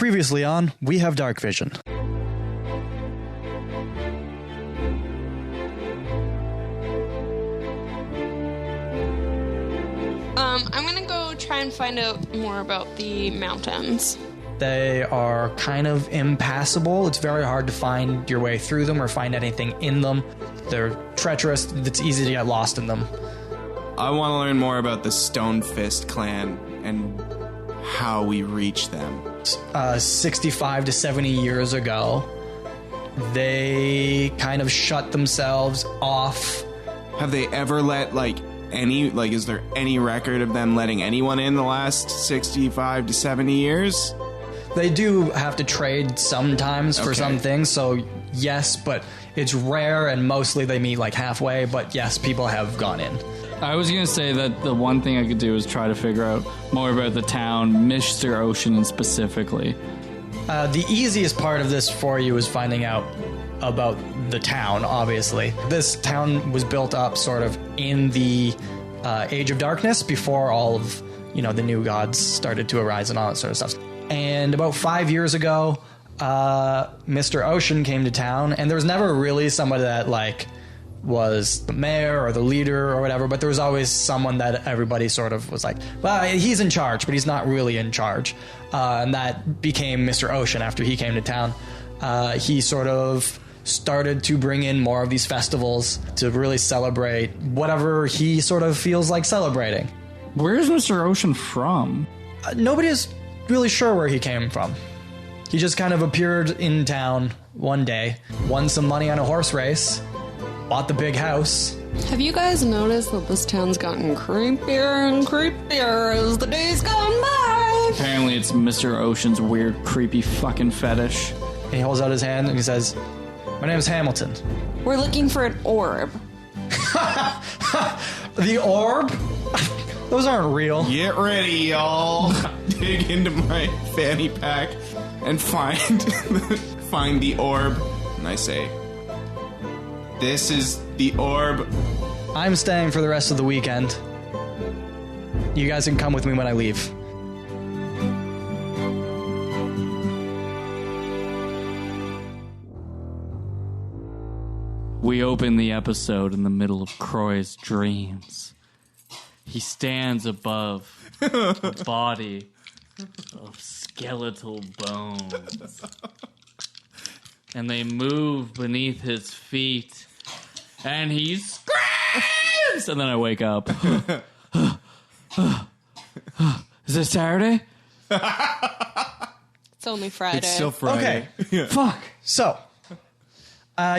Previously on We Have Darkvision. I'm gonna go try and find out more about the mountains. They are kind of impassable. It's very hard to find your way through them or find anything in them. They're treacherous. It's easy to get lost in them. I want to learn more about the Stonefist clan and how we reach them. 65 to 70 years ago, they kind of shut themselves off. Have they ever let, is there any record of them letting anyone in the last 65 to 70 years? They do have to trade sometimes for some things, so yes, but it's rare and mostly they meet like halfway, but yes, people have gone in. I was going to say that the one thing I could do is try to figure out more about the town, Mr. Ocean specifically. The easiest part of this for you is finding out about the town, obviously. This town was built up sort of in the Age of Darkness before all of, the new gods started to arise and all that sort of stuff. And about 5 years ago, Mr. Ocean came to town, and there was never really somebody that, was the mayor or the leader or whatever, but there was always someone that everybody sort of was like, well, he's in charge, but he's not really in charge. And that became Mr. Ocean after he came to town. He sort of started to bring in more of these festivals to really celebrate whatever he sort of feels like celebrating. Where's Mr. Ocean from? Nobody is really sure where he came from. He just kind of appeared in town one day, won some money on a horse race, bought the big house. Have you guys noticed that this town's gotten creepier and creepier as the days gone by? Apparently it's Mr. Ocean's weird, creepy fucking fetish. He holds out his hand and he says, "My name is Hamilton." We're looking for an orb. The orb? Those aren't real. Get ready, y'all. Dig into my fanny pack and find the orb. And I say, "This is the orb." I'm staying for the rest of the weekend. You guys can come with me when I leave. We open the episode in the middle of Croy's dreams. He stands above a body of skeletal bones. And they move beneath his feet. And he screams! And then I wake up. Is it Saturday? It's only Friday. It's still Friday. Okay. Fuck. So,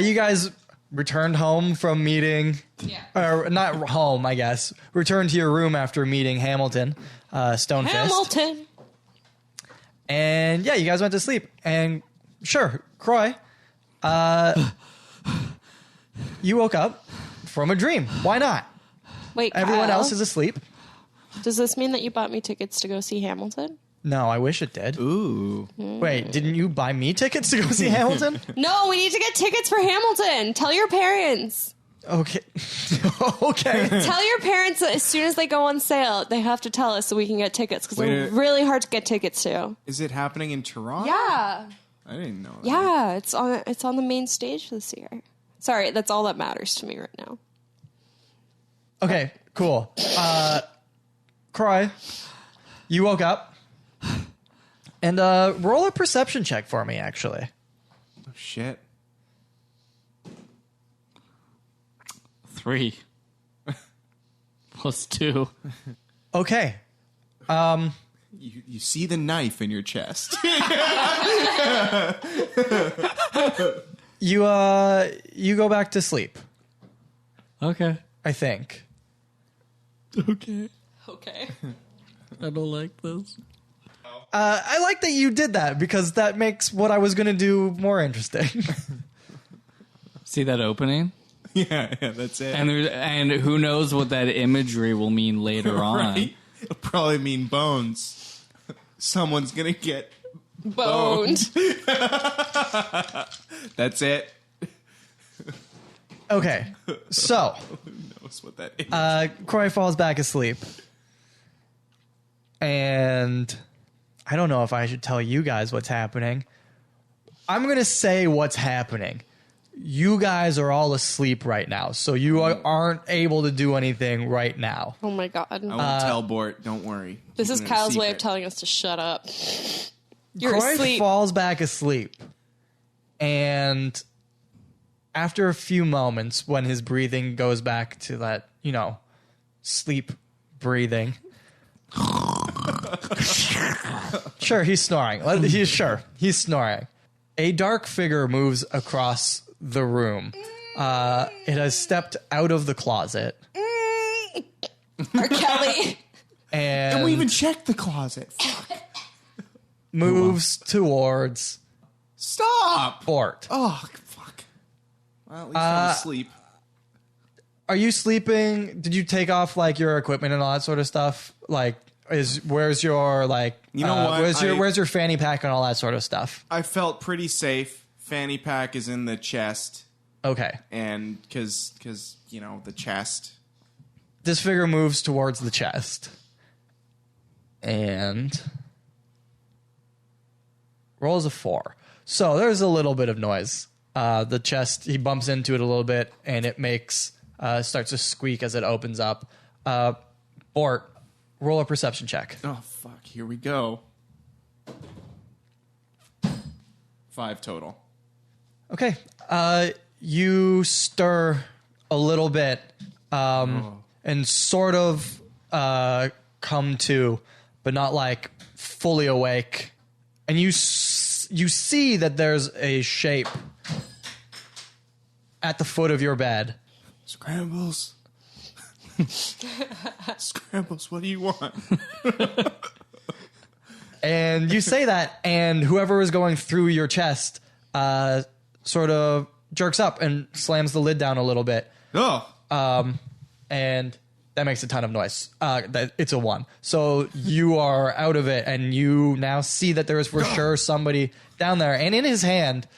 you guys returned home from meeting... Yeah. Or not home, I guess. Returned to your room after meeting Hamilton, Stonefist. Hamilton! And yeah, you guys went to sleep. And sure, Croy, you woke up from a dream. Why not? Wait, Everyone Kyle, else is asleep. does this mean that you bought me tickets to go see Hamilton? No, I wish it did. Ooh. Wait, didn't you buy me tickets to go see Hamilton? No, we need to get tickets for Hamilton. Tell your parents. Okay. Okay. Tell your parents that as soon as they go on sale, they have to tell us so we can get tickets because they're really hard to get tickets to. Is it happening in Toronto? Yeah. I didn't know that. Yeah, it's on the main stage this year. Sorry, that's all that matters to me right now. Okay, cool. Croy, you woke up. And roll a perception check for me, actually. Oh, shit. 3 plus 2. Okay. You see the knife in your chest. You go back to sleep, Okay. I think. Okay. Okay. I don't like this. I like that you did that because that makes what I was going to do more interesting. See that opening? yeah, that's it. And who knows what that imagery will mean later on. Right? It'll probably mean bones. Someone's gonna get Boned. That's it. Okay, so Who knows what that is? Croy falls back asleep, and I don't know if I should tell you guys what's happening. I'm going to say what's happening. You guys are all asleep right now, so you aren't able to do anything right now. Oh my god. I won't tell Bort. Don't worry. This is Keeping it a Kyle's way of secret. telling us to shut up. You're Croy asleep. falls back asleep. And after a few moments, when his breathing goes back to that, sleep breathing. Sure, he's snoring. He's snoring. A dark figure moves across the room. It has stepped out of the closet. R. Kelly. And we even checked the closet. Fuck. moves towards Stop. Bort. Oh, fuck. Well, at least I'm asleep. Are you sleeping? Did you take off like your equipment and all that sort of stuff? Like, where's your like? You know what? Where's your fanny pack and all that sort of stuff? I felt pretty safe. Fanny pack is in the chest, Okay. and because the chest. This figure moves towards the chest and rolls a 4. So there's a little bit of noise. The chest, he bumps into it a little bit, and it makes starts to squeak as it opens up. Bort, roll a perception check. Oh fuck! Here we go. 5 total. Okay. You stir a little bit and sort of come to, but not like fully awake. And you see that there's a shape at the foot of your bed. Scrambles. Scrambles, what do you want? And you say that, and whoever is going through your chest sort of jerks up and slams the lid down a little bit. Oh. And that makes a ton of noise. It's a 1. So you are out of it, and you now see that there is for sure somebody down there. And in his hand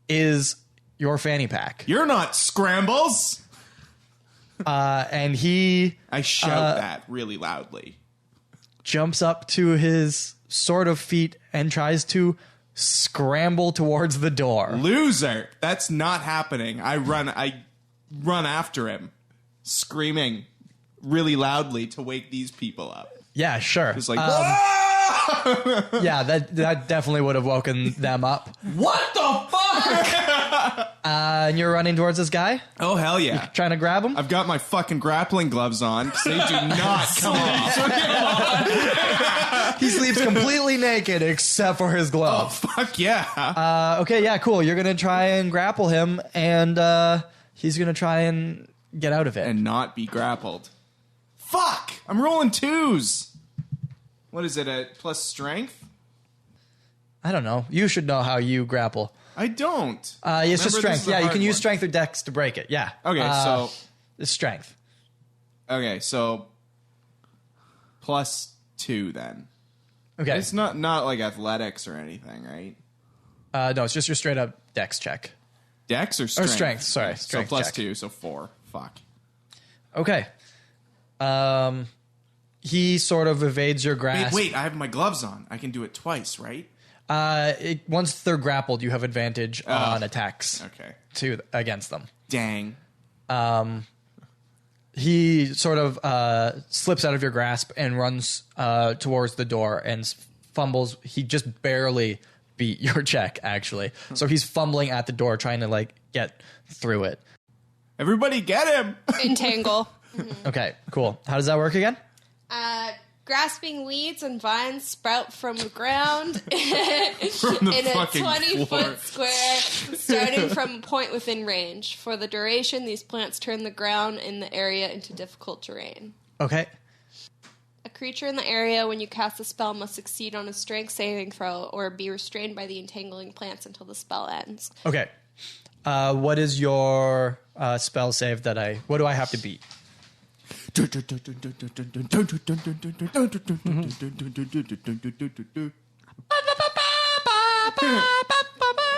is your fanny pack. You're not Scrambles! And he I shout that really loudly. jumps up to his sort of feet and tries to scramble towards the door. Loser! That's not happening. I run after him, screaming really loudly to wake these people up. Yeah, sure. It's like, yeah, that definitely would have woken them up. what the fuck? And you're running towards this guy, Oh, hell yeah. trying to grab him. I've got my fucking grappling gloves on because they do not come off. He sleeps completely naked except for his Oh, glove. fuck yeah. Okay, yeah, cool. You're gonna try and grapple him, and he's gonna try and get out of it. And not be grappled. Fuck! I'm rolling 2s. What is it, a plus strength? I don't know. You should know how you grapple. I don't. It's just Remember, this strength. is the Yeah, you hard can use one. strength or dex to break it. Yeah. Okay, so it's strength. plus 2 then. Okay. It's not like athletics or anything, right? No, it's just your straight up dex check. Dex or strength? Or strength, sorry. So Strength plus check. 2, so 4. Fuck. Okay. He sort of evades your grasp. Wait, I have my gloves on. I can do it twice, right? Once they're grappled, you have advantage on attacks Okay. against them. Dang. He sort of slips out of your grasp and runs towards the door and fumbles. He just barely beat your check, actually. So he's fumbling at the door, trying to like get through it. Everybody get him! Entangle. Okay, cool. How does that work again? Grasping weeds and vines sprout from the ground From the in a fucking 20-foot floor. square, starting from a point within range. For the duration, these plants turn the ground in the area into difficult terrain. Okay. A creature in the area, when you cast the spell, must succeed on a strength saving throw or be restrained by the entangling plants until the spell ends. Okay. What is your spell save what do I have to beat?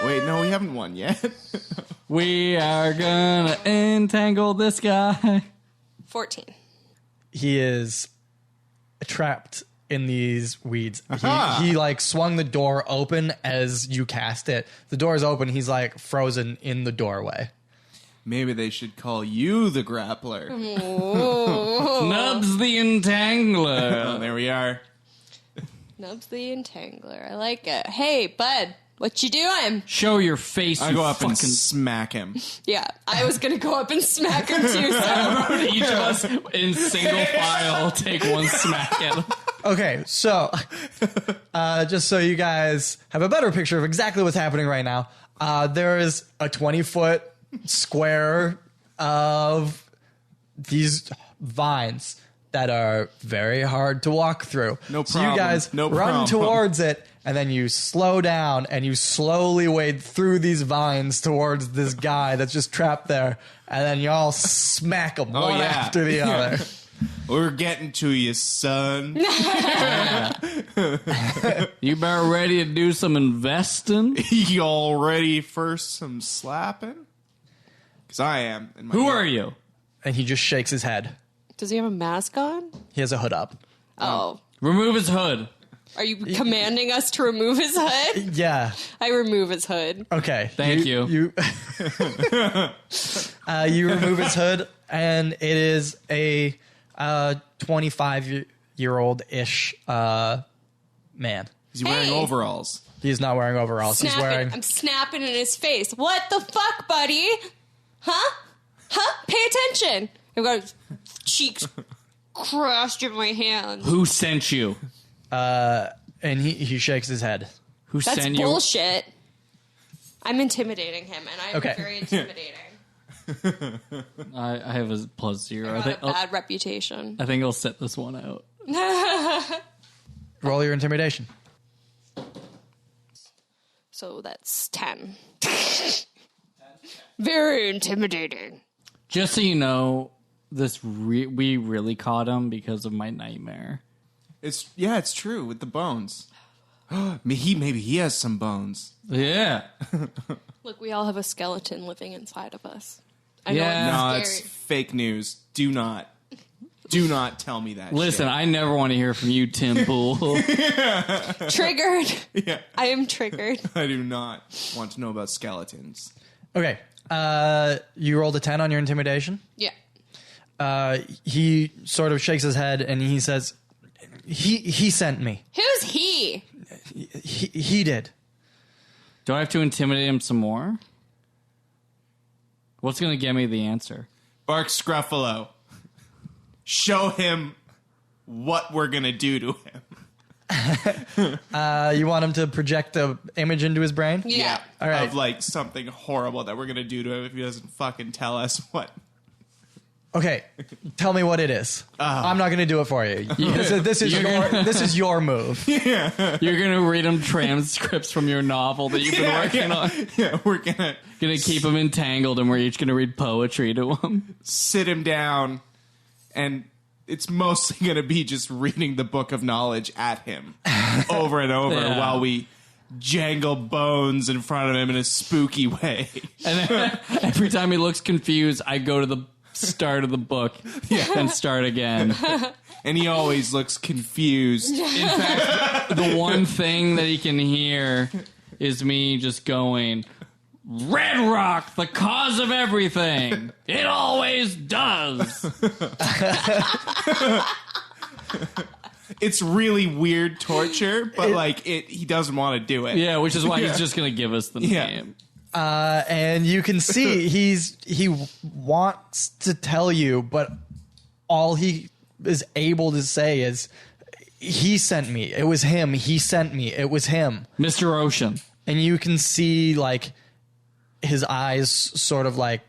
Wait, no, we haven't won yet. We are gonna entangle this guy. 14. He is trapped in these weeds. He like swung the door open as you cast it. The door is open. He's like frozen in the doorway. Maybe they should call you the grappler. Nubz the Entangler. Oh, there we are. Nubz the Entangler. I like it. Hey, bud, what you doing? Show your face. I you go up and fucking smack him. Yeah, I was gonna go up and smack him too. So. Each of us in single file take one smack at him. Okay, so just so you guys have a better picture of exactly what's happening right now, there is a 20-foot square of these vines that are very hard to walk through. No So you problem. guys No run problem. towards it, and then you slow down, and you slowly wade through these vines towards this guy that's just trapped there, and then you all smack him one yeah. after the other. We're getting to you, son. You about ready to do some investing? You all ready for some slapping? Because I am. In my Who head. are you? And he just shakes his head. Does he have a mask on? He has a hood up. Oh. Remove his hood. Are you commanding us to remove his hood? Yeah. I remove his hood. Okay. Thank you. You remove his hood, and it is a 25-year-old-ish man. Is he wearing Hey. overalls? He's not wearing overalls. He's wearing... I'm snapping in his face. What the fuck, buddy? Huh? Pay attention. I've got his cheeks crushed in my hand. Who sent you? And he shakes his head. Who That's sent you? bullshit. I'm intimidating him, and I'm Okay. very intimidating. I have a +0. I got a bad reputation. I think I'll set this one out. Roll your intimidation. So that's 10. Very intimidating. Just so you know, we really caught him because of my nightmare. It's true with the bones. Maybe he has some bones. Yeah. Look, we all have a skeleton living inside of us. I Yeah. know No, it's that's scary. fake news. Do not tell me that. Listen, shit. I never want to hear from you, Tim Pool. Triggered. Yeah, I am triggered. I do not want to know about skeletons. Okay. You rolled a 10 on your intimidation. Yeah. He sort of shakes his head, and he says, he sent me. Who's he? He did. Do I have to intimidate him some more? What's going to get me the answer? Bark Scruffalo. Show him what we're gonna do to him. You want him to project an image into his brain? Yeah. All right. Of like something horrible that we're gonna do to him if he doesn't fucking tell us what. Okay. Tell me what it is. I'm not going to do it for you. This is your move. You're going to read him transcripts from your novel that you've been working on. Yeah, we're gonna Going to keep him entangled, and we're each going to read poetry to him. sit him down, and it's mostly gonna be just reading the book of knowledge at him over and over Yeah. while we jangle bones in front of him in a spooky way. And then, every time he looks confused, I go to the start of the book and start again. And he always looks confused. In fact, the one thing that he can hear is me just going, Red Rock, the cause of everything. It always does. It's really weird torture, but he doesn't want to do it. Yeah, which is why he's just going to give us the name. And you can see he wants to tell you, but all he is able to say is, he sent me. It was him. He sent me. It was him. Mr. Ocean. And you can see like his eyes sort of like,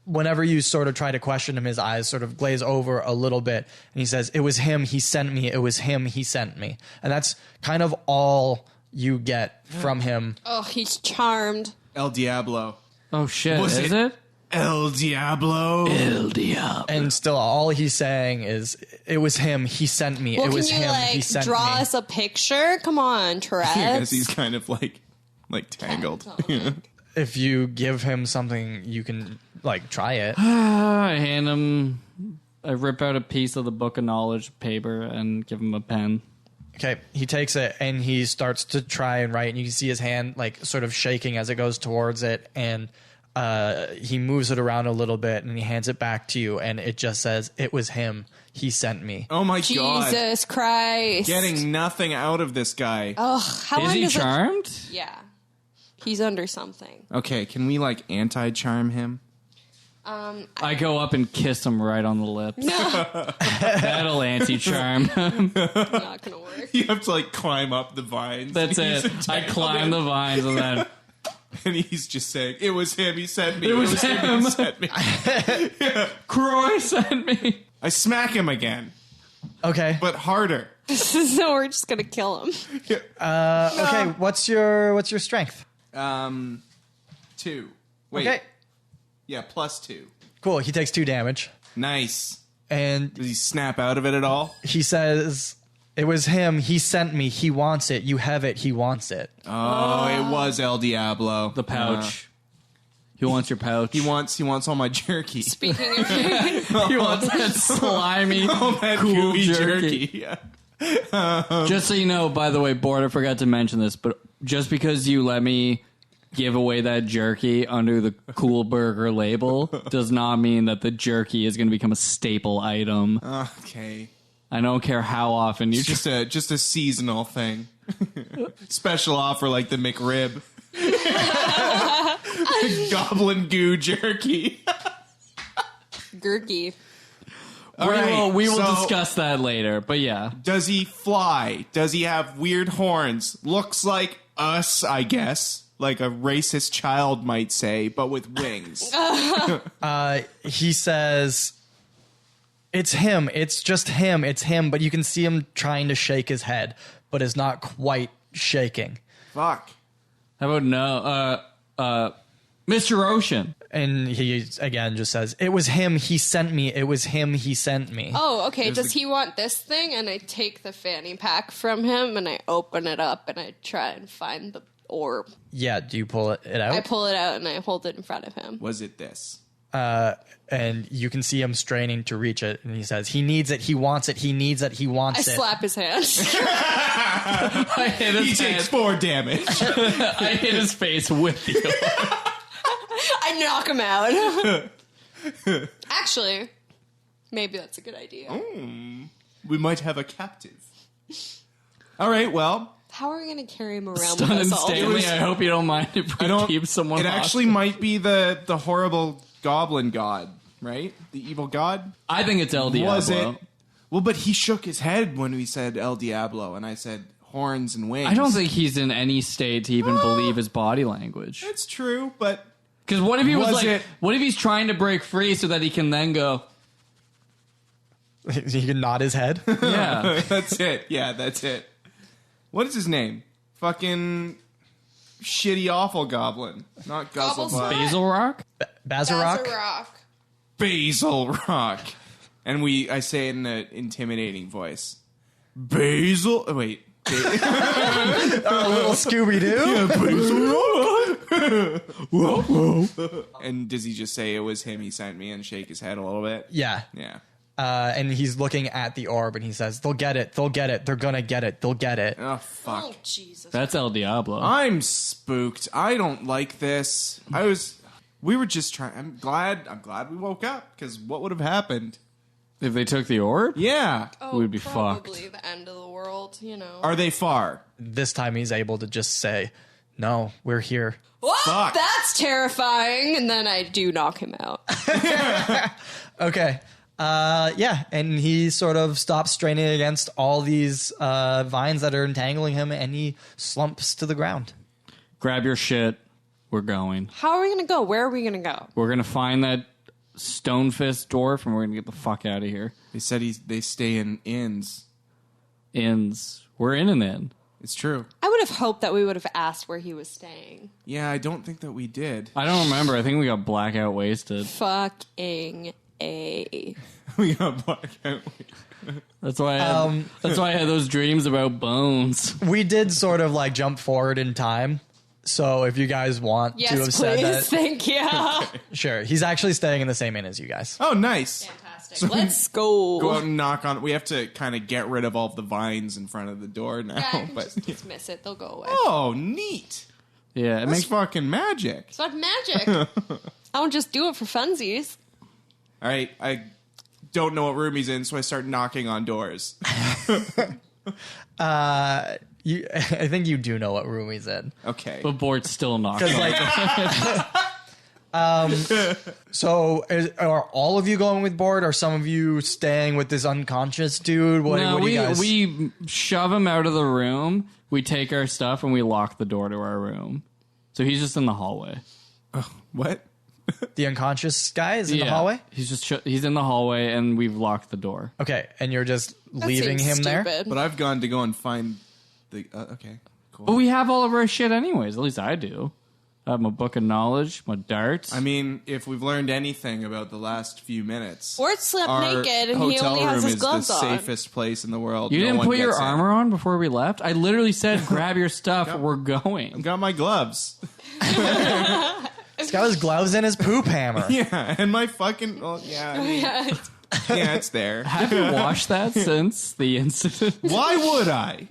whenever you sort of try to question him, his eyes sort of glaze over a little bit. And he says, it was him. He sent me. It was him. He sent me. And that's kind of all you get from him. Oh, he's charmed. El Diablo. Oh, shit. Was Is it- it? El Diablo. El Diablo. And still, all he's saying is, it was him. He sent me. Well, it was can you him. He like sent draw me. us a picture? Come on, Because Therese. he's kind of like tangled. If you give him something, you can like try it. I hand him, I rip out a piece of the book of knowledge paper and give him a pen. Okay, he takes it and he starts to try and write, and you can see his hand like sort of shaking as it goes towards it, and he moves it around a little bit and he hands it back to you, and it just says, "It was him. He sent me." Oh my god. Jesus Christ. Getting nothing out of this guy. Ugh, how Is long he does charmed? Yeah. He's under something. Okay, can we like anti-charm him? I go up and kiss him right on the lips. No, That'll anti-charm him. not gonna work. You have to like climb up the vines. That's He's it. I entangling climb the vines and then... and he's just saying, "It was him. He sent me. It was him. He sent me." Croy sent me. I smack him again, Okay. but harder. So we're just gonna kill him. Okay. What's your strength? 2. Wait. Okay. Yeah, +2. Cool. He takes 2 damage, Nice. and Does he snap out of it at all? he says, "It was him. He sent me. He wants it. You have it. He wants it." Oh, it was El Diablo. The pouch. He wants your pouch. He wants all my jerky. Speaking of He wants that slimy, All that cool gooey jerky. Yeah. Just so you know, by the way, Board, I forgot to mention this, but just because you let me give away that jerky under the Cool Burger label does not mean that the jerky is going to become a staple item. Okay. I don't care how often you It's just a seasonal thing. Special offer like the McRib. Goblin goo jerky. Gurky. All right, we will so discuss that later, but yeah. Does he fly? Does he have weird horns? Looks like us, I guess. Like a racist child might say, but with wings. He says, "It's him. It's just him. It's him." But you can see him trying to shake his head, but is not quite shaking. Fuck. How about no, Mr. Ocean? And he again just says, "It was him. He sent me. It was him. He sent me." Oh, okay. There's Does the- he want this thing? And I take the fanny pack from him and I open it up and I try and find the orb. Yeah. Do you pull it I out? pull it out and I hold it in front of him. Was it this? And you can see him straining to reach it. And he says, "He needs it. He wants it. He needs it. He I wants it." slap his hand. I hit He his takes face. 4 damage. I hit his face with you. I knock him out. Actually, maybe that's a good idea. We might have a captive. All right, well, How are we going to carry him around Stun with and us all? Stanley, I hope you don't mind if we keep someone It actually hostage. might be the horrible goblin god, right? The evil god. I think it's El Diablo. Was it? Well, but he shook his head when we said El Diablo, and I said horns and wings. I don't think he's in any state to even believe his body language. that's true, but Because what if he was Was like, it- what if he's trying to break free so that he can then go, He can nod his head. yeah. that's it. Yeah, that's it. What is his name? Fucking shitty, awful goblin. Not Gobblesnut? Guzzlebutt. Basil Rock? Bazarok. Rock. Basil Rock. And I say it in an intimidating voice. Basil. Oh, wait. A little Scooby Doo. And does he just say it was him? He sent me and shake his head a little bit. Yeah. Yeah. And he's looking at the orb and he says, "They'll get it. They'll get it. They're gonna get it. They'll get it." Oh fuck. Oh, Jesus. That's El Diablo. I'm spooked. I don't like this. We were just trying. I'm glad we woke up, because what would have happened? If they took the orb? Yeah. Oh, we'd be probably fucked. the end of the world, you know. Are they far? This time he's able to just say, "No, we're here." What? Fuck. That's terrifying. And then I do knock him out. Okay. Yeah, and he sort of stops straining against all these vines that are entangling him, and he slumps to the ground. Grab your shit. We're going. How are we going to go? Where are we going to go? We're going to find that stone fist dwarf and we're going to get the fuck out of here. They said they stay in inns. Inns. We're in an inn. It's true. I would have hoped that we would have asked where he was staying. Yeah, I don't think that we did. I don't remember. I think we got blackout wasted. Fucking A. We got blackout. That's why I had those dreams about bones. We did sort of like jump forward in time. So if you guys want to have Yes, said that, please. Thank you. sure. He's actually staying in the same inn as you guys. Oh, nice. Fantastic. Let's go. Go out and knock on. We have to kind of get rid of all of the vines in front of the door now. Yeah, I can but just dismiss it. They'll go away. oh, neat. Yeah, it That's makes fucking magic. It's not magic. I don't just do it for funsies. All right, I don't know what room he's in, so I start knocking on doors. I think you do know what room he's in. Okay. but Bort's still knocking. Are all of you going with Bort? Are some of you staying with this unconscious dude? What do you guys? we shove him out of the room. We take our stuff and we lock the door to our room. So he's just in the hallway. What? The unconscious guy is in the hallway? He's just he's in the hallway and we've locked the door. Okay, and you're just That leaving him seems there? stupid. But I've gone to go and find the. Okay, cool. But we have all of our shit anyways. At least I do. I have my book of knowledge, my darts. I mean, if we've learned anything about the last few minutes, Bort slept our naked and he hotel only has room his is gloves the on. safest place in the world. you No didn't one put your gets in. armor on before we left? I literally said, grab your stuff. Yeah. We're I've going. got my gloves. He's got his gloves and his poop hammer. Yeah, and my fucking. Well, yeah, I mean, Yeah. yeah, it's there. Have you washed that since the incident? Why would I?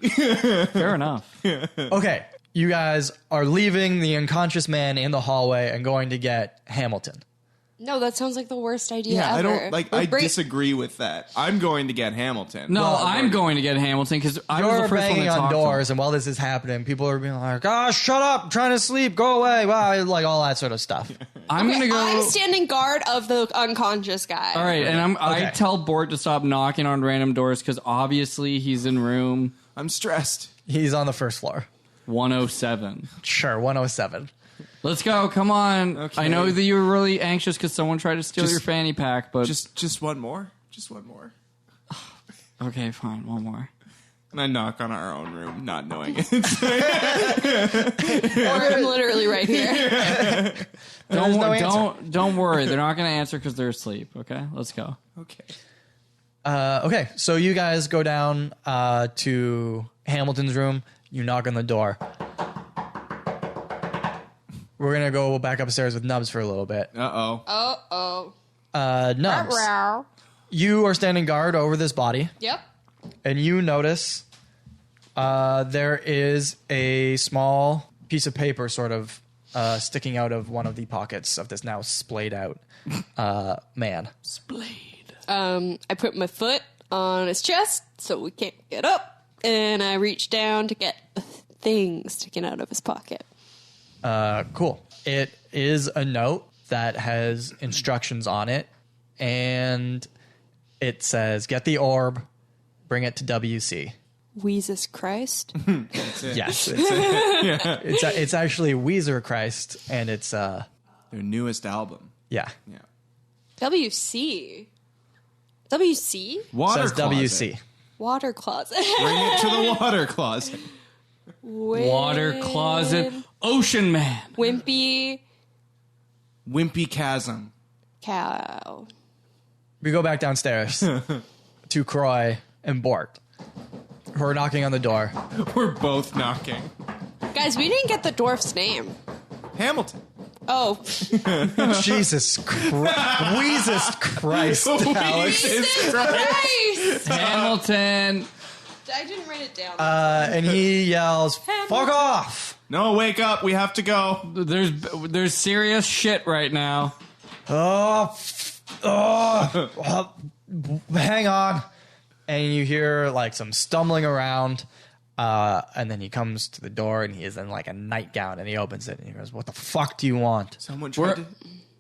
Fair enough. Okay, you guys are leaving the unconscious man in the hallway and going to get Hamilton. No, that sounds like the worst idea Yeah, ever. I don't like. We're I break- disagree with that. I'm going to get Hamilton. No, Well, I'm going to get Hamilton because I was You're the first one banging to on talk doors, to him. and while this is happening, people are being like, "Oh, shut up! I'm trying to sleep. Go away!" Wow, like all that sort of stuff. I'm Okay, going to go. I'm standing guard of the unconscious guy. All right, and I Okay. tell Bort to stop knocking on random doors because obviously he's in room I'm stressed. He's on the first floor. 107. Sure, 107. Let's go. Come on. Okay. I know that you were really anxious because someone tried to steal Just- your fanny pack, but Just one more. Just one more. okay, fine. One more. And I knock on our own room, not knowing it. Or I'm literally right here. There's no answer. Don't worry. They're not going to answer because they're asleep. Okay, let's go. Okay. Okay, so you guys go down to Hamilton's room. You knock on the door. We're gonna go back upstairs with Nubz for a little bit. Uh-oh. Oh. Nubz, you are standing guard over this body, Yep. and you notice there is a small piece of paper sort of sticking out of one of the pockets of this now splayed out man. I put my foot on his chest so we can't get up, and I reach down to get the thing sticking out of his pocket. Cool. It is a note that has instructions on it, and it says, "Get the orb, bring it to WC." Jesus Christ. That's it. Yes, it's actually Weezer Christ, and it's Their newest album. yeah, Yeah. WC. WC? Water says closet. WC. Water closet. Bring it to the water closet. Water closet, ocean man. Wimpy Wimpy chasm. cow. We go back downstairs to Croy and Bort, who are knocking on the door. We're both knocking. Guys, we didn't get the dwarf's name. Hamilton. Oh. Jesus Christ, Alex. Jesus Christ. Hamilton. I didn't write it down. And he yells, "Fuck off!" No, wake up. We have to go. There's serious shit right now. Hang on. And you hear like some stumbling around, and then he comes to the door and he is in like a nightgown and he opens it and he goes, "What the fuck do you want?" Someone tried to...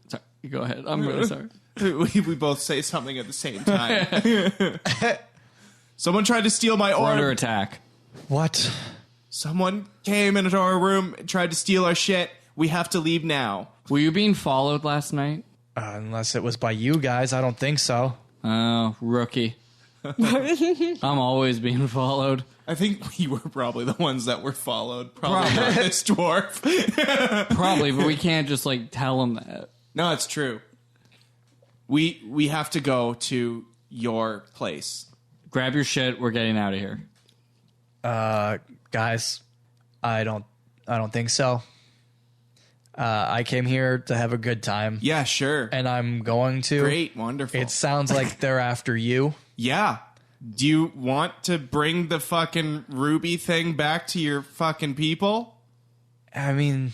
Sorry, go ahead. I'm really sorry. We both say something at the same time. Someone tried to steal my We're under orb. attack. What? Someone came into our room, tried to steal our shit. We have to leave now. Were you being followed last night? Unless it was by you guys, I don't think so. Oh, rookie. I'm always being followed. I think we were probably the ones that were followed. Probably not this dwarf. Probably, but we can't just like tell him that. No, it's true. We have to go to your place. Grab your shit. We're getting out of here. Guys, I don't think so. I came here to have a good time. Yeah, sure. And I'm going to. Great, wonderful. It sounds like they're after you. Yeah. Do you want to bring the fucking ruby thing back to your fucking people? I mean,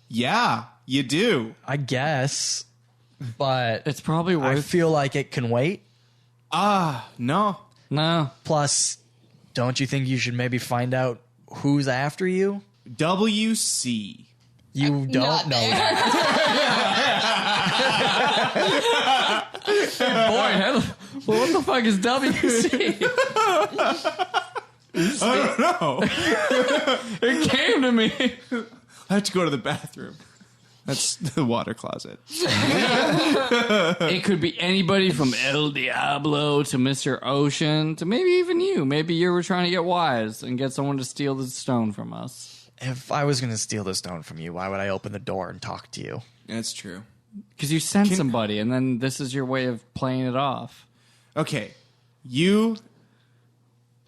yeah, you do. I guess. But It's probably I worth. feel like it can wait. No. No. Plus, don't you think you should maybe find out who's after you? WC. You don't Not know there. that. Boy, well, what the fuck is WC? I don't know. It came to me. I have to go to the bathroom. That's the water closet. It could be anybody from El Diablo to Mr. Ocean to maybe even you. Maybe you were trying to get wise and get someone to steal the stone from us. If I was going to steal the stone from you, why would I open the door and talk to you? That's true. Because you sent somebody, and then this is your way of playing it off. Okay. You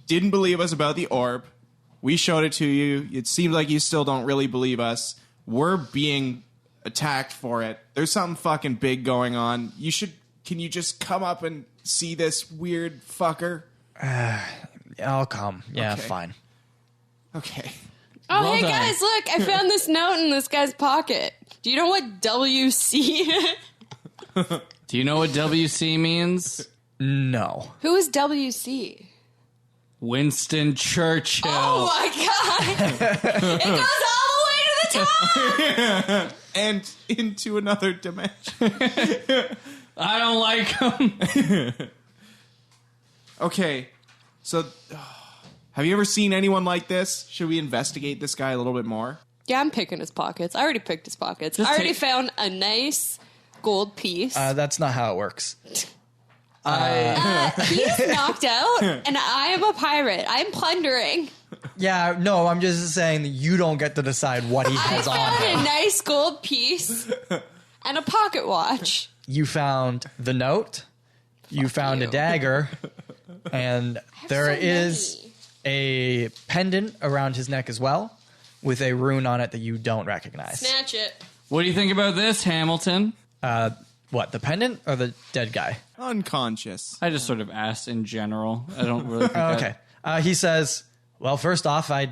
didn't believe us about the orb. We showed it to you. It seems like you still don't really believe us. We're being attacked for it. There's something fucking big going on. Can you just come up and see this weird fucker? I'll come. Yeah, Okay. fine. Okay. Oh, Well hey done. guys, look, I found this note in this guy's pocket. Do you know what WC is? Do you know what WC means? No. Who is WC? Winston Churchill. Oh my god! It goes all the way to the top! And into another dimension. I don't like him. Okay. So, have you ever seen anyone like this? Should we investigate this guy a little bit more? Yeah, I'm picking his pockets. I already picked his pockets. Just I already take- found a nice gold piece. That's not how it works. He's knocked out, and I am a pirate. I'm plundering. Yeah, no, I'm just saying that you don't get to decide what he I has on found him. a nice gold piece and a pocket watch. You found the note. You found a you. dagger. And there so is many. a pendant around his neck as well with a rune on it that you don't recognize. Snatch it. What do you think about this, Hamilton? What, the pendant or the dead guy? Unconscious. I just sort of asked in general. I don't really think Okay. He says, well, first off, I'd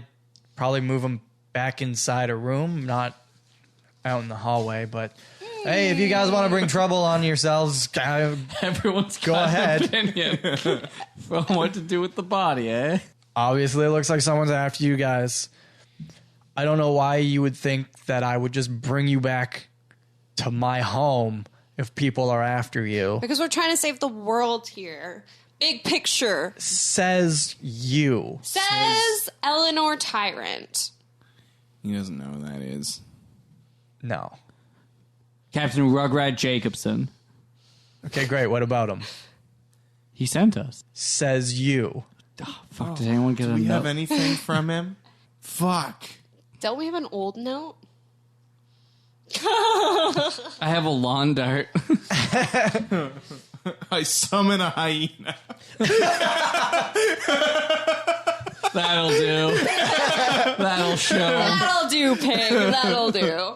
probably move him back inside a room, not out in the hallway, but hey, if you guys want to bring trouble on yourselves, everyone's Go got ahead. an opinion from what to do with the body, eh? obviously it looks like someone's after you guys. I don't know why you would think that I would just bring you back to my home if people are after you. Because we're trying to save the world here. Big picture. Says you. Says Eleanor Tyrant. He doesn't know who that is. No. Captain Rugrat Jacobson. Okay, great. What about him? He sent us. Says you. Oh, fuck, did anyone get Do a we note? have anything from him? Fuck. Don't we have an old note? I have a lawn dart. I summon a hyena. That'll do. That'll show. That'll do, pig. That'll do.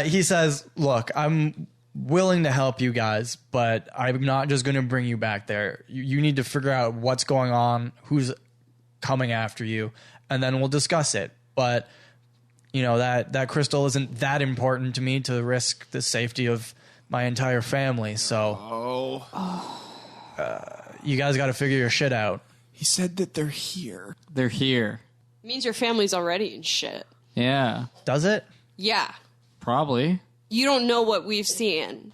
He says, look, I'm willing to help you guys, but I'm not just going to bring you back there. You need to figure out what's going on, who's coming after you, and then we'll discuss it. But, you know, that crystal isn't that important to me to risk the safety of my entire family. So you guys got to figure your shit out. He said that they're here. They're here. Means your family's already in shit. Yeah, Does it? Yeah. probably. You don't know what we've seen.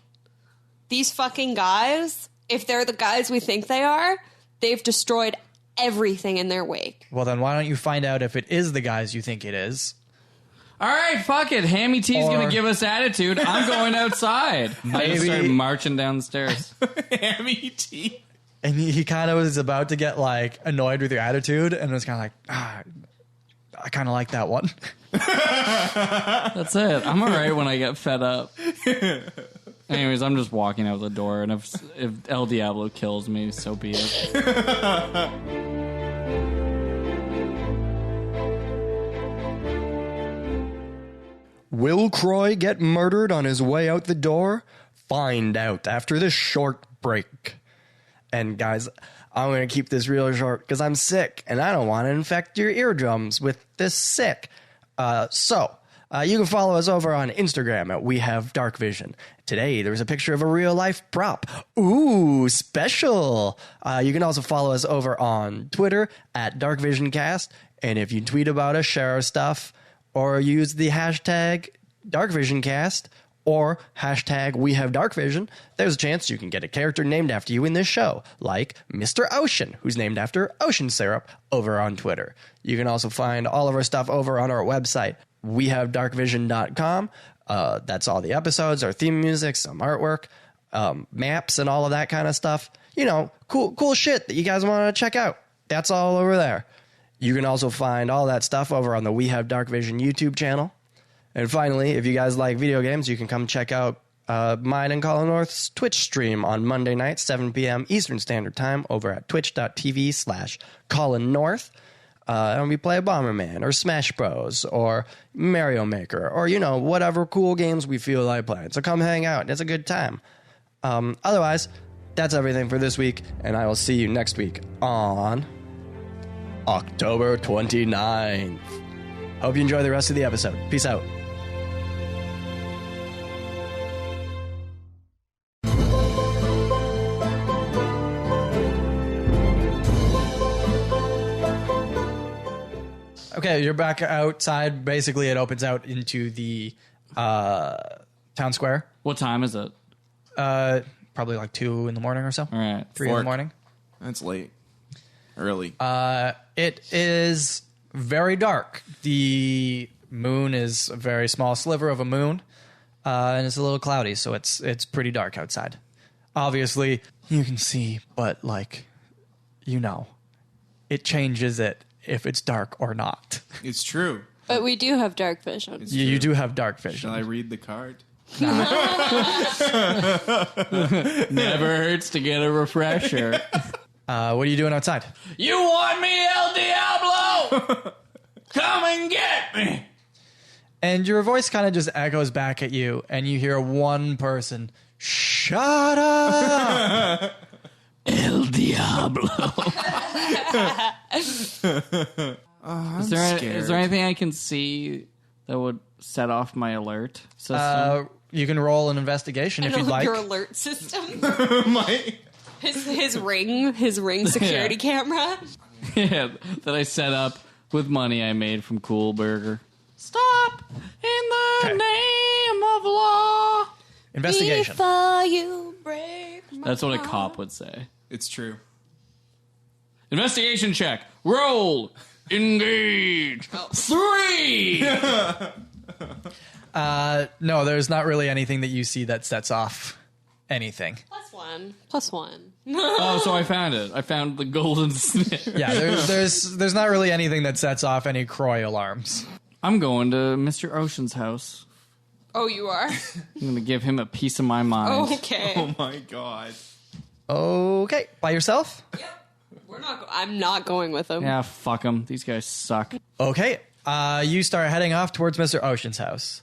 These fucking guys, if they're the guys we think they are, they've destroyed everything in their wake. Well, then why don't you find out if it is the guys you think it is? All right, fuck it. Hammy T's Or- gonna give us attitude. I'm going outside. I just Maybe- started marching down the stairs. Hammy T. And he kind of was about to get, like, annoyed with your attitude, and was kind of like, I kind of like that one. That's it. I'm all right when I get fed up. Anyways, I'm just walking out the door, and if El Diablo kills me, so be it. Will Croy get murdered on his way out the door? Find out after this short break. And guys, I'm going to keep this real short because I'm sick and I don't want to infect your eardrums with this sick. So you can follow us over on Instagram at We Have Darkvision. Today, there's a picture of a real-life prop. Ooh, special. You can also follow us over on Twitter at DarkVisionCast. And if you tweet about us, share our stuff, or use the hashtag DarkVisionCast or hashtag We Have Darkvision, there's a chance you can get a character named after you in this show, like Mr. Ocean, who's named after Ocean Syrup, over on Twitter. You can also find all of our stuff over on our website, wehavedarkvision.com. That's all the episodes, our theme music, some artwork, maps, and all of that kind of stuff. You know, cool shit that you guys want to check out. That's all over there. You can also find all that stuff over on the We Have Darkvision YouTube channel. And finally, if you guys like video games, you can come check out mine and Colin North's Twitch stream on Monday night, 7 p.m. Eastern Standard Time over at twitch.tv/Colin North. And we play Bomberman or Smash Bros. Or Mario Maker or, you know, whatever cool games we feel like playing. So come hang out. It's a good time. Otherwise, that's everything for this week, and I will see you next week on October 29th. Hope you enjoy the rest of the episode. Peace out. Okay, you're back outside. Basically, it opens out into the town square. What time is it? Probably like 2 in the morning or so. All right. 3 in the morning. That's late. Early. It is very dark. The moon is a very small sliver of a moon, and it's a little cloudy, so it's pretty dark outside. Obviously, you can see, but like, you know, it changes it if it's dark or not. It's true. But we do have dark vision. You do have dark vision. Shall I read the card? Never hurts to get a refresher. What are you doing outside? You want me, El Diablo? Come and get me. And your voice kind of just echoes back at you, and you hear one person, "Shut up!" El Diablo. Is there anything I can see that would set off my alert system? You can roll an investigation if you'd like. Your alert system. My... His ring security camera. Yeah, that I set up with money I made from Cool Burger. Stop in the name of law. Investigation. Before you break my That's what a heart. cop would say. It's true. Investigation check. Roll. Engage. 3. No, there's not really anything that you see that sets off anything. +1. Oh, so I found it. I found the golden snare. Yeah, there's not really anything that sets off any Croy alarms. I'm going to Mr. Ocean's house. Oh, you are? I'm going to give him a piece of my mind. Okay. Oh my god. Okay, by yourself? I'm not going with him. Yeah, fuck them. These guys suck. Okay, you start heading off towards Mr. Ocean's house.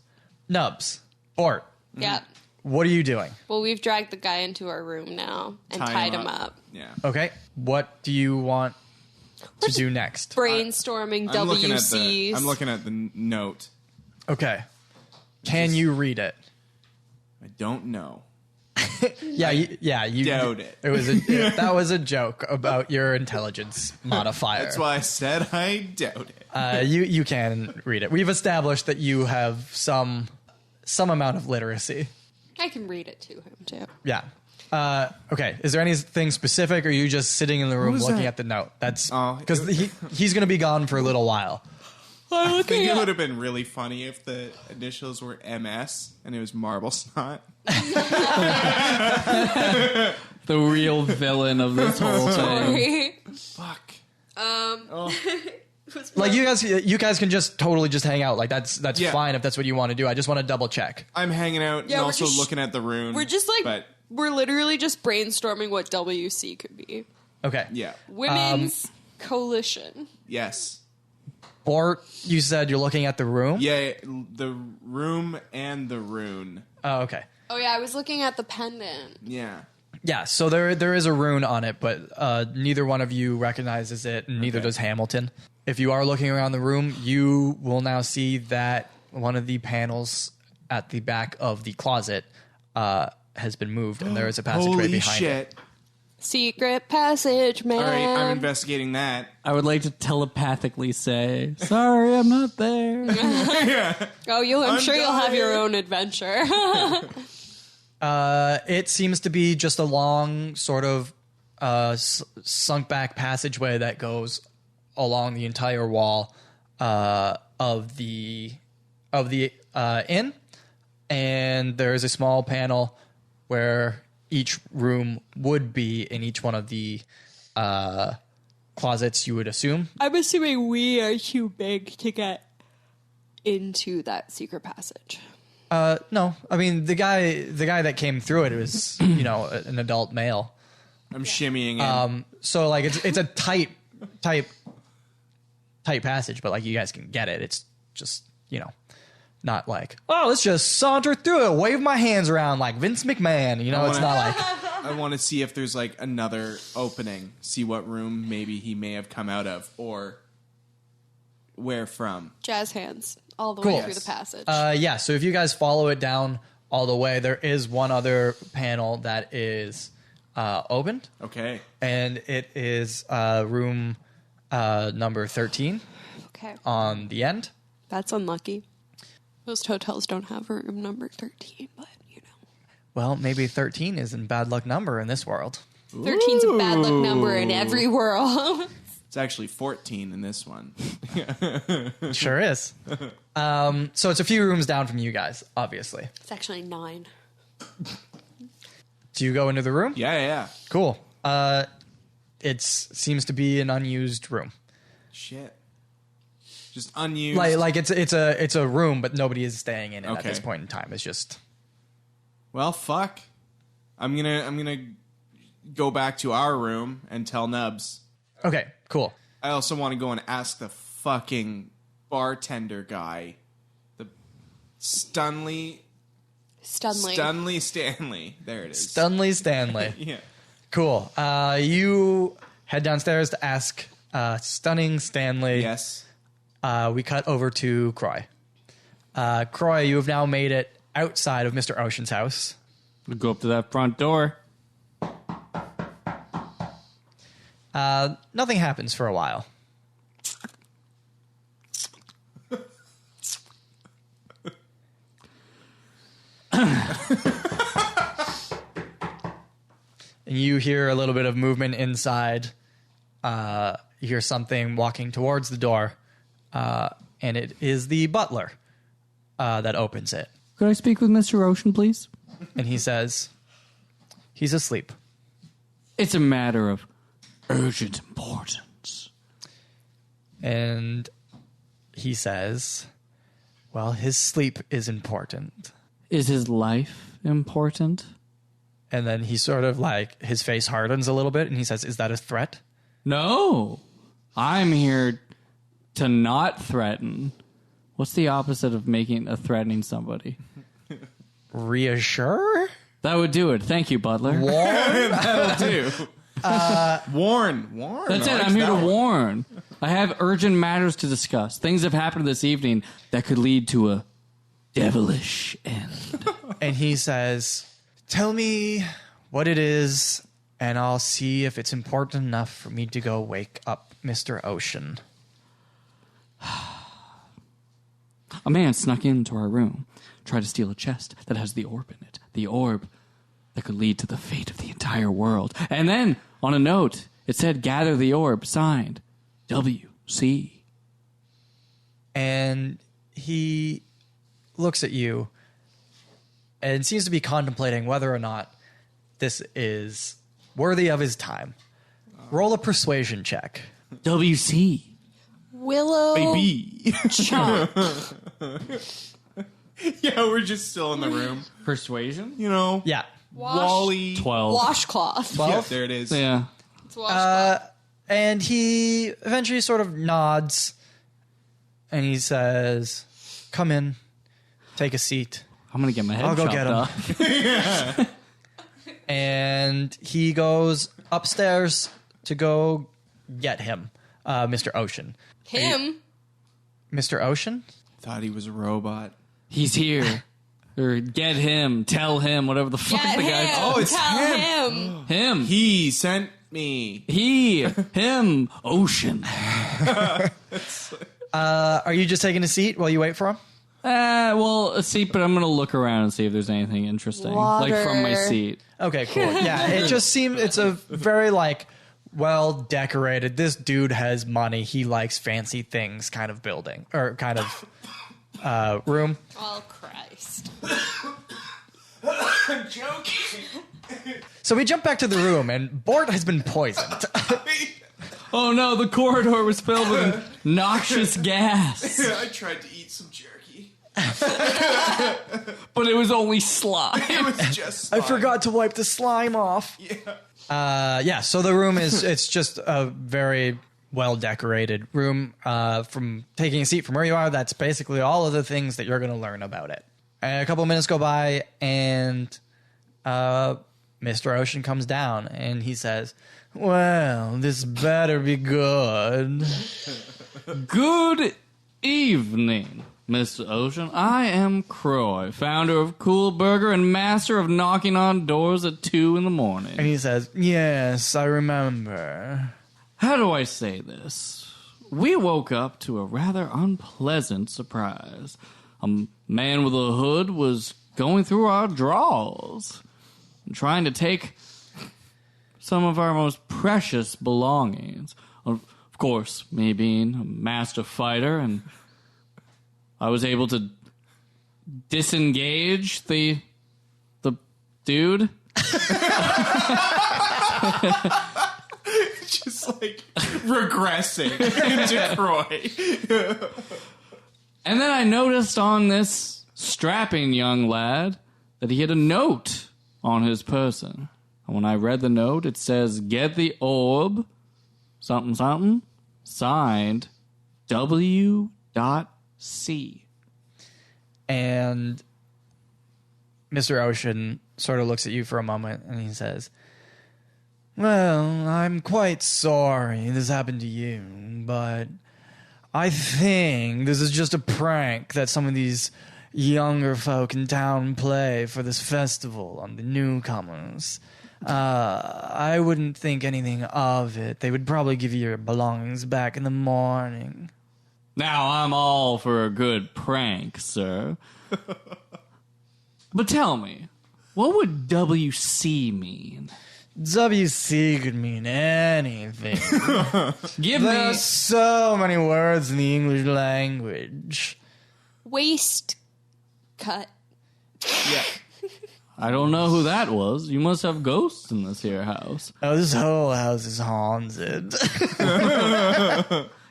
Nubz, Bort, Yeah. what are you doing? Well, we've dragged the guy into our room now and tied him up. Yeah. Okay, what do you want to do next? Brainstorming I'm WCs. looking at the note. Okay, can you read it? I don't know. Yeah, you doubt it. That was a joke about your intelligence modifier. That's why I said I doubt it. You can read it. We've established that you have some amount of literacy. I can read it to him, too. Yeah. Okay. Is there anything specific, or are you just sitting in the room was looking that? at the note? That's Oh. because he's going to be gone for a little while. I think it would have been really funny if the initials were MS and it was Marble Snot. The real villain of this whole thing. Sorry. Fuck. Like you guys can just totally just hang out. Like that's Yeah. fine if that's what you want to do. I just want to double check. I'm hanging out Yeah, and we're also just- looking at the rune. We're just like, But we're literally just brainstorming what WC could be. Okay. yeah. Women's Coalition. Yes. Or you said you're looking at the room? Yeah, the room and the rune. Oh, okay. Oh, yeah, I was looking at the pendant. Yeah. Yeah, so there is a rune on it, but neither one of you recognizes it, and neither does Hamilton. If you are looking around the room, you will now see that one of the panels at the back of the closet has been moved, and there is a passageway Holy behind shit. it. Secret passage, man. All right, I'm investigating that. I would like to telepathically say, sorry, I'm not there. Oh, I'm sure you'll have your tired. own adventure. It seems to be just a long, sort of sunk back passageway that goes along the entire wall of the inn, and there is a small panel where each room would be in each one of the closets, you would assume. I'm assuming we are too big to get into that secret passage. No, I mean the guy that came through it was an adult male. I'm shimmying in. So like it's a tight passage, but like you guys can get it. It's just not like, oh, let's just saunter through it, wave my hands around like Vince McMahon. It's not like. I want to see if there's like another opening, see what room maybe he may have come out of or where from. Jazz hands all the Cool. way through the passage. Yeah, so if you guys follow it down all the way, there is one other panel that is opened, Okay. and it is room number 13 Okay. on the end. That's unlucky. Most hotels don't have a room number 13, but Well, maybe 13 is a bad luck number in this world. 13's a bad luck number in every world. It's actually 14 in this one. Sure is. So it's a few rooms down from you guys, obviously. It's actually 9. Do you go into the room? Yeah. Cool. It seems to be an unused room. Shit. Just unused. Like it's a room, but nobody is staying in it at Okay. this point in time. It's just Well, fuck. I'm gonna go back to our room and tell Nubz. okay. Cool. I also want to go and ask the fucking bartender guy, the Stanley. There it is. Stanley. Yeah. Cool. You head downstairs to ask Stunning Stanley. Yes. We cut over to Croy. Croy, you have now made it outside of Mr. Ocean's house. We go up to that front door. Nothing happens for a while. And you hear a little bit of movement inside. You hear something walking towards the door, and it is the butler that opens it. Could I speak with Mr. Ocean, please? And he says, he's asleep. It's a matter of urgent importance. And he says, well, his sleep is important. Is his life important? And then he sort of like, his face hardens a little bit, and he says, is that a threat? No. I'm here to not threaten. What's the opposite of threatening somebody? Reassure? That would do it. Thank you, Butler. That'll do. Warn. That's I it. like I'm here that to one. warn. I have urgent matters to discuss. Things have happened this evening that could lead to a devilish end. And he says, tell me what it is, and I'll see if it's important enough for me to go wake up Mr. Ocean. A man snuck into our room, tried to steal a chest that has the orb in it. The orb that could lead to the fate of the entire world. And then, on a note, it said, gather the orb, signed, W.C. And he looks at you and seems to be contemplating whether or not this is worthy of his time. Roll a persuasion check. W.C. Willow Baby. Chomp. Yeah, we're just still in the room. Persuasion? Yeah. Wally. 12. Washcloth. Yeah, there it is. Yeah. It's washcloth. And he eventually sort of nods and he says, "Come in, take a seat." I'm gonna get my head I'll go chopped get him. off. And he goes upstairs to go get him, Mr. Ocean. Him? Mr. Ocean? Thought he was a robot. He's here. Or get him, tell him, whatever the fuck Get the guy. him. Oh, it's Tell him. him. Him. He sent me. Him. Ocean. Are you just taking a seat while you wait for him? Well, a seat, but I'm gonna look around and see if there's anything interesting, like from my Water. seat. Okay, cool. Yeah, it just seems it's a very like well decorated. This dude has money. He likes fancy things kind of building or kind of room. Oh, Christ. I'm joking. So we jump back to the room and Bort has been poisoned. Oh no, the corridor was filled with noxious gas, I tried to eat some jerky. but it was only slime. It was just I slime. forgot to wipe the slime off. Yeah. So the room it's just a very well decorated room. From taking a seat from where you are, that's basically all of the things that you're going to learn about it. And a couple of minutes go by, and Mr. Ocean comes down, and he says, "Well, this better be good." Good evening, Mr. Ocean. I am Croy, founder of Cool Burger and master of knocking on doors at 2 in the morning. And he says, "Yes, I remember." How do I say this? We woke up to a rather unpleasant surprise. A man with a hood was going through our drawers and trying to take some of our most precious belongings. Of course, me being a master fighter, and I was able to disengage the dude. Just like regressing into Croy. And then I noticed on this strapping young lad that he had a note on his person. And when I read the note, it says, "Get the orb, something, something, signed W.C." And Mr. Ocean sort of looks at you for a moment, and he says, "Well, I'm quite sorry this happened to you, but I think this is just a prank that some of these younger folk in town play for this festival on the newcomers. I wouldn't think anything of it. They would probably give you your belongings back in the morning." Now, I'm all for a good prank, sir. But tell me, what would W.C. mean? WC could mean anything. Give me... There's so many words in the English language. Waist cut. Yeah. I don't know who that was. You must have ghosts in this here house. Oh, this whole house is haunted.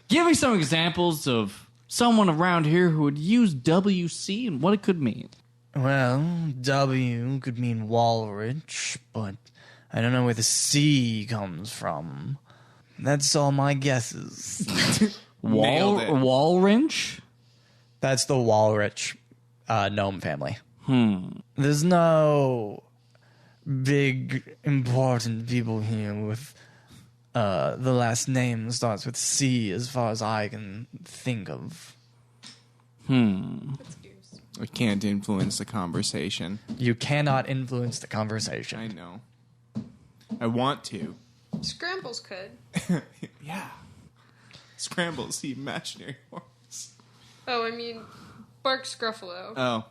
Give me some examples of someone around here who would use WC and what it could mean. Well, W could mean Walrich, but I don't know where the C comes from. That's all my guesses. Nailed it. Walrich? That's the Walrich gnome family. There's no big, important people here with the last name that starts with C as far as I can think of. I can't influence the conversation. You cannot influence the I conversation. know. I want to. Scrambles could. Yeah. Scrambles the imaginary horse. Oh, I mean, Bark Scruffalo. Oh.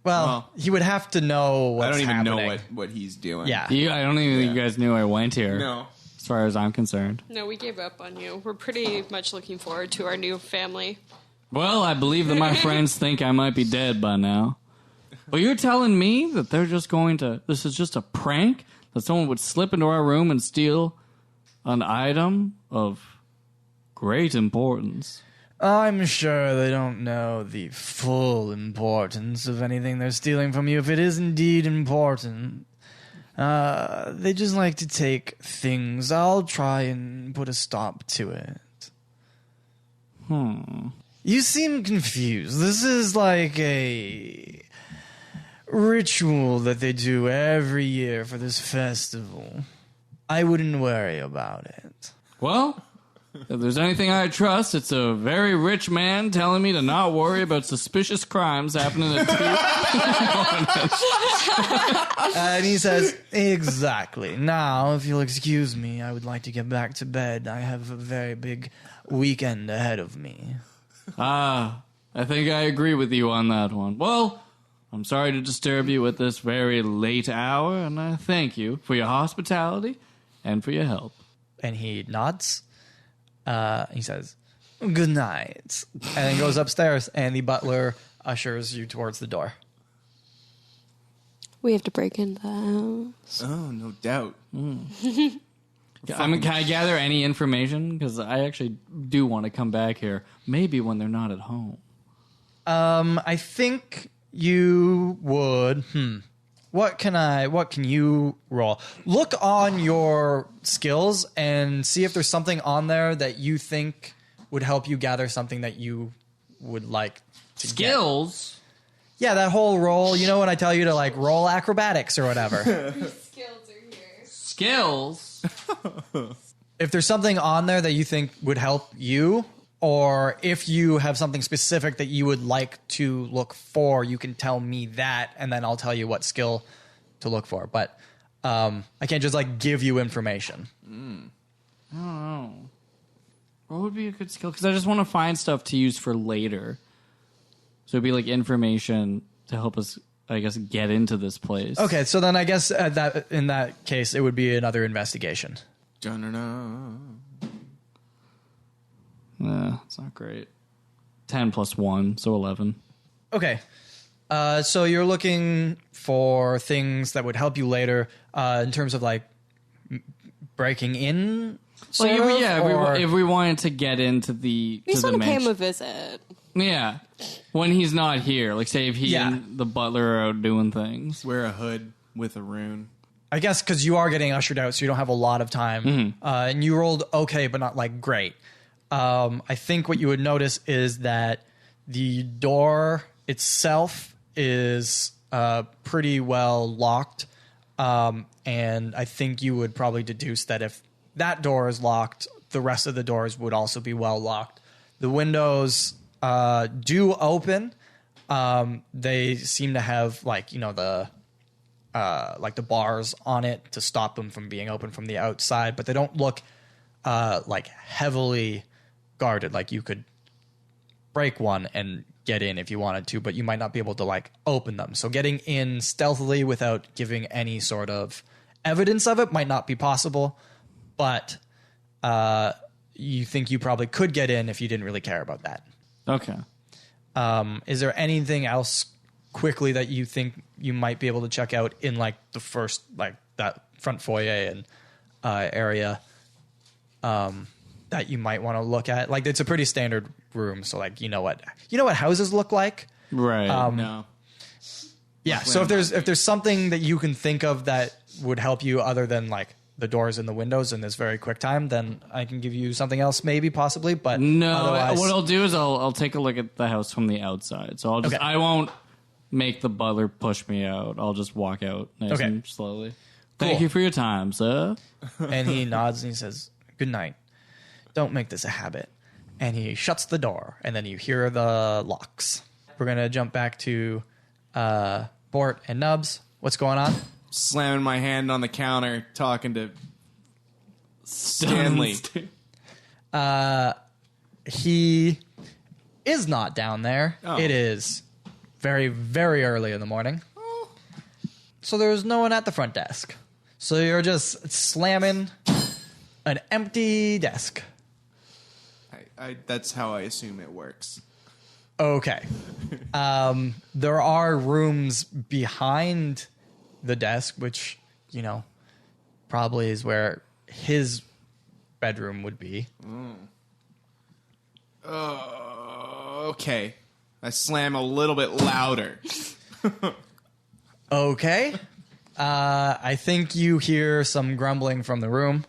Well, he would have to know what's I don't even happening. know what he's doing. Yeah. I don't even think you guys knew I went here, No. as far as I'm concerned. No, we gave up on you. We're pretty much looking forward to our new family. Well, I believe that my friends think I might be dead by now. But you're telling me that they're just going to... This is just a prank? That someone would slip into our room and steal an item of great importance? I'm sure they don't know the full importance of anything they're stealing from you, if it is indeed important. They just like to take things. I'll try and put a stop to it. You seem confused. This is like a ritual that they do every year for this festival. I wouldn't worry about it. Well, if there's anything I trust, it's a very rich man telling me to not worry about suspicious crimes happening at 2. And he says, exactly. Now, if you'll excuse me, I would like to get back to bed. I have a very big weekend ahead of me. I think I agree with you on that one. Well, I'm sorry to disturb you at this very late hour, and I thank you for your hospitality and for your help. And he nods. He says, good night. And then goes upstairs, and the butler ushers you towards the door. We have to break into the house. Oh, no doubt. Can I gather any information? Because I actually do want to come back here, maybe when they're not at home. I think you would. What can you roll? Look on your skills and see if there's something on there that you think would help you gather something that you would like to Skills? Yeah, that whole roll. You know when I tell you to like roll acrobatics or whatever. Skills are here. Skills? If there's something on there that you think would help you, or if you have something specific that you would like to look for, you can tell me that, and then I'll tell you what skill to look for. But I can't just like give you information. I don't know. What would be a good skill? Because I just want to find stuff to use for later. So it'd be like information to help us, I guess, get into this place. Okay, so then I guess that in that case, it would be another investigation. Dun-dun-dun. It's not great. 10 plus 1, so 11. Okay. So you're looking for things that would help you later in terms of like breaking in. If we wanted to get into the We to just the want to pay him mansion. a visit. Yeah, when he's not here, like say if he and the butler are out doing things. Wear a hood with a rune. I guess because you are getting ushered out, so you don't have a lot of time. And you rolled okay, but not like great. I think what you would notice is that the door itself is pretty well locked. And I think you would probably deduce that if that door is locked, the rest of the doors would also be well locked. The windows do open. They seem to have like, you know, the bars on it to stop them from being open from the outside, but they don't look like heavily guarded. Like you could break one and get in if you wanted to, but you might not be able to like open them. So getting in stealthily without giving any sort of evidence of it might not be possible, but you think you probably could get in if you didn't really care about that. Okay. Is there anything else quickly that you think you might be able to check out in like the first, like that front foyer and area that you might want to look at? Like it's a pretty standard room, so like you know what houses look like, Right. No. yeah. So if there's something that you can think of that would help you other than like the doors and the windows in this very quick time, then I can give you something else, maybe, possibly. But No, otherwise, what I'll do is I'll take a look at the house from the outside. So Okay. I won't make the butler push me out. I'll just walk out nice Okay. and slowly. Thank Cool. you for your time, sir. and he nods and he says, "Good night. Don't make this a habit." And he shuts the door, and then you hear the locks. We're gonna jump back to Bort and Nubz. What's going on? Slamming my hand on the counter, talking to Stanley. He is not down there. Oh. It is very, very early in the morning. So there's no one at the front desk. So you're just slamming an empty desk. That's how I assume it works. Okay. There are rooms behind the desk, which, you know, probably is where his bedroom would be. Okay. I slam a little bit louder. Okay. I think you hear some grumbling from the room.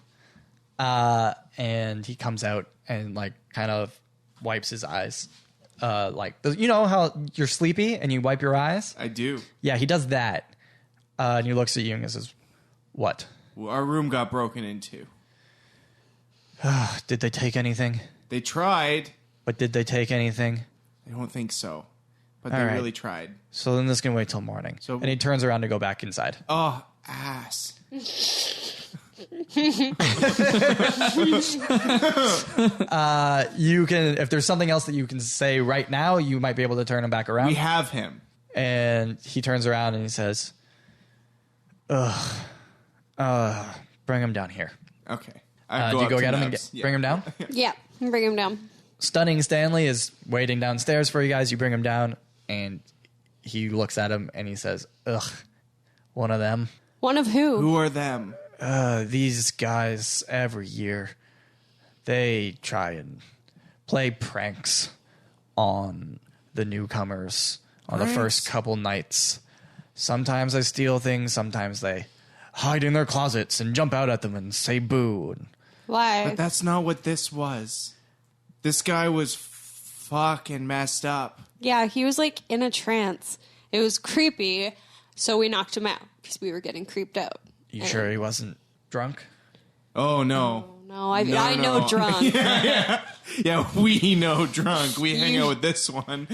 And he comes out and like kind of wipes his eyes. You know how you're sleepy and you wipe your eyes? I do. Yeah, he does that. And he looks at you and says, what? Our room got broken into. Did they take anything? They tried. But did they take anything? I don't think so. But All they right. really tried. So then this can wait till morning. So- and he turns around to go back inside. Oh, ass. You can, if there's something else that you can say right now, you might be able to turn him back around. We have him. And he turns around and he says, bring him down here. Okay. Do you go get him and bring him down? Yeah, bring him down. Stunning Stanley is waiting downstairs for you guys. You bring him down, and he looks at him and he says, ugh, one of them. One of who? Who are them? These guys every year, they try and play pranks on the newcomers on the first couple nights. Sometimes they steal things. Sometimes they hide in their closets and jump out at them and say boo. Why? But that's not what this was. This guy was fucking messed up. Yeah, he was like in a trance. It was creepy, so we knocked him out because we were getting creeped out. You sure he wasn't drunk? Oh, no. No, I No. know drunk. Yeah, we know drunk. We hang out with this one.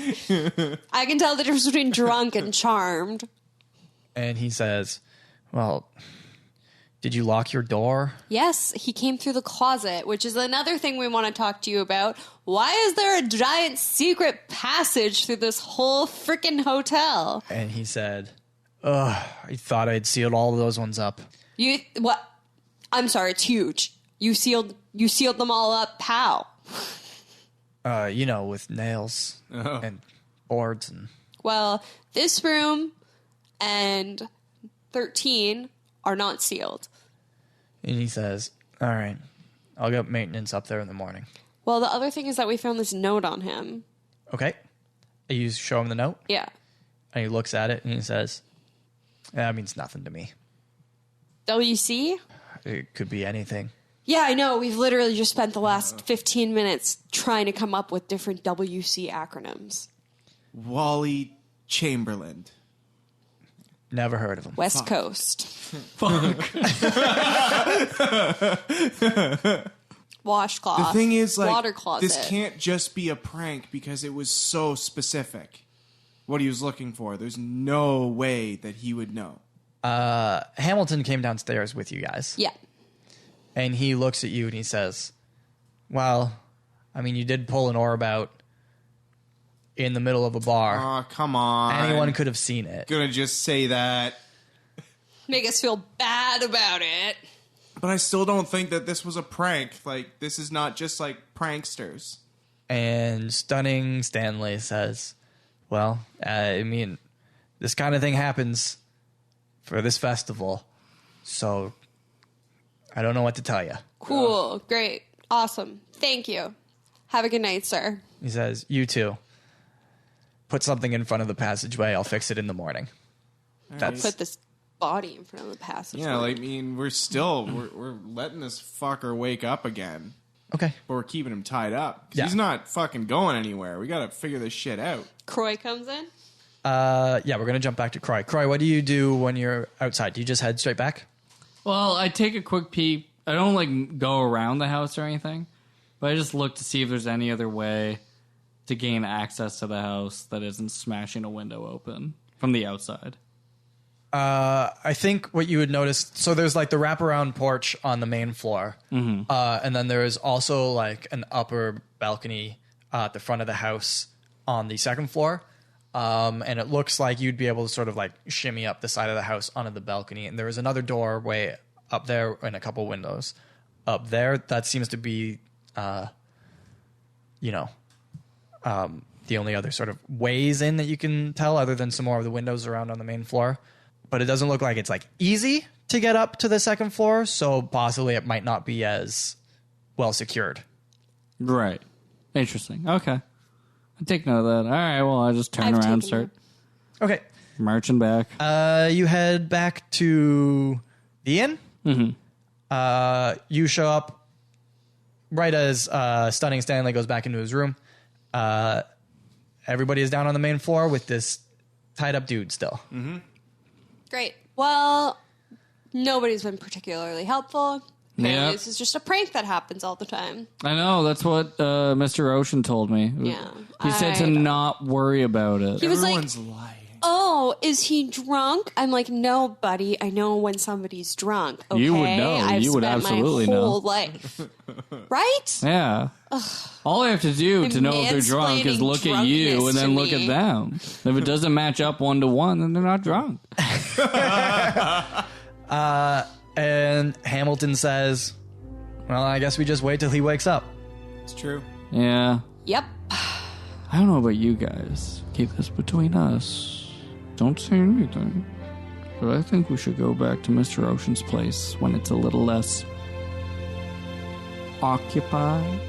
I can tell the difference between drunk and charmed. And he says, well, did you lock your door? Yes, he came through the closet, which is another thing we want to talk to you about. Why is there a giant secret passage through this whole freaking hotel? And he said, ugh, I thought I'd sealed all of those ones up. You what? I'm sorry, it's huge. You sealed them all up. How? With nails and boards and... Well, this room and 13 are not sealed. And he says, all right, I'll get maintenance up there in the morning. Well, the other thing is that we found this note on him. Okay. You show him the note, Yeah. and he looks at it, and he says, that means nothing to me. WC? It could be anything. Yeah, I know. We've literally just spent the last 15 minutes trying to come up with different WC acronyms. Wally Chamberlain. Never heard of him. West Coast. Washcloth. The thing is, like, water closet. this can't just be a prank because it was so specific what he was looking for. There's no way that he would know. Hamilton came downstairs with you guys. Yeah. And he looks at you and he says, well, I mean, you did pull an orb out in the middle of a bar. Oh, come on. Anyone could have seen it. Gonna just say that. Make us feel bad about it. But I still don't think that this was a prank. Like, this is not just like pranksters. And Stunning Stanley says, well, I mean, this kind of thing happens for this festival. So I don't know what to tell you. Cool. Great. Awesome. Thank you. Have a good night, sir. He says, you too. Put something in front of the passageway. I'll fix it in the morning. That's Put this body in front of the passage. Yeah, like, I mean, we're still, we're letting this fucker wake up again. okay. But we're keeping him tied up. 'Cause Yeah. he's not fucking going anywhere. We gotta figure this shit out. Croy comes in. Yeah, we're going to jump back to Croy. Croy, what do you do when you're outside? Do you just head straight back? Well, I take a quick peek. I don't like go around the house or anything, but I just look to see if there's any other way to gain access to the house that isn't smashing a window open from the outside. I think what you would notice, so there's like the wraparound porch on the main floor. And then there is also like an upper balcony at the front of the house on the second floor. And it looks like you'd be able to sort of like shimmy up the side of the house onto the balcony. And there is another doorway up there and a couple windows up there. That seems to be, the only other sort of ways in that you can tell, other than some more of the windows around on the main floor. But it doesn't look like it's like easy to get up to the second floor. So possibly it might not be as well secured. Right. Interesting. Okay. I take note of that. All right, well, I just turn I've around and taken start Okay. marching back. You head back to the inn. Mm-hmm. You show up right as Stunning Stanley goes back into his room. everybody is down on the main floor with this tied up dude still. Great. Well, nobody's been particularly helpful. Apparently this is just a prank that happens all the time. I know. That's what Mr. Ocean told me. Yeah. He said to not worry about it. He was Everyone's like, lying. oh, is he drunk? I'm like, no, buddy. I know when somebody's drunk. Okay? You would know. I've You would spent absolutely my know. whole life. Right? Yeah. All I have to do to know if they're drunk is look at you and then look at them. If it doesn't match up 1-to-1, then they're not drunk. And Hamilton says, well, I guess we just wait till he wakes up. It's true. Yeah. Yep. I don't know about you guys. Keep this between us. Don't say anything. But I think we should go back to Mr. Ocean's place when it's a little less occupied.